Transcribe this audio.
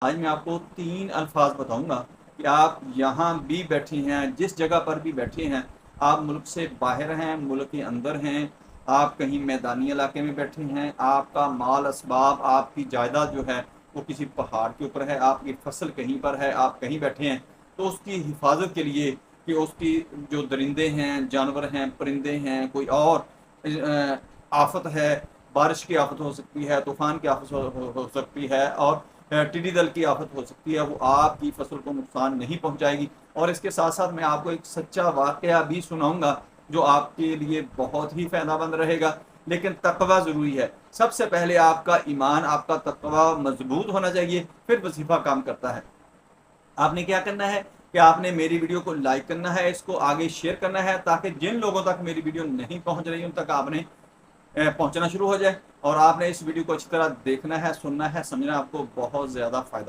آج میں آپ کو 3 الفاظ بتاؤں گا کہ آپ یہاں بھی بیٹھے ہیں، جس جگہ پر بھی بیٹھے ہیں، آپ ملک سے باہر ہیں، ملک کے اندر ہیں، آپ کہیں میدانی علاقے میں بیٹھے ہیں، آپ کا مال اسباب، آپ کی جائیداد جو ہے وہ کسی پہاڑ کے اوپر ہے، آپ کی فصل کہیں پر ہے، آپ کہیں بیٹھے ہیں، تو اس کی حفاظت کے لیے کہ اس کی جو درندے ہیں، جانور ہیں، پرندے ہیں، کوئی اور آفت ہے، بارش کی آفت ہو سکتی ہے، طوفان کی آفت ہو سکتی ہے، اور ٹڈی دل کی آفت ہو سکتی ہے، وہ آپ کی فصل کو نقصان نہیں پہنچائے گی۔ اور اس کے ساتھ ساتھ میں آپ کو ایک سچا واقعہ بھی سناؤں گا جو آپ کے لیے بہت ہی فائدہ مند رہے گا، لیکن تقوی ضروری ہے۔ سب سے پہلے آپ کا ایمان، آپ کا تقوی مضبوط ہونا چاہیے، پھر وظیفہ کام کرتا ہے۔ آپ نے کیا کرنا ہے کہ آپ نے میری ویڈیو کو لائک کرنا ہے، اس کو آگے شیئر کرنا ہے، تاکہ جن لوگوں تک میری ویڈیو نہیں پہنچ رہی ان تک آپ نے پہنچنا شروع ہو جائے، اور آپ نے اس ویڈیو کو اچھی طرح دیکھنا ہے، سننا ہے، سمجھنا، آپ کو بہت زیادہ فائدہ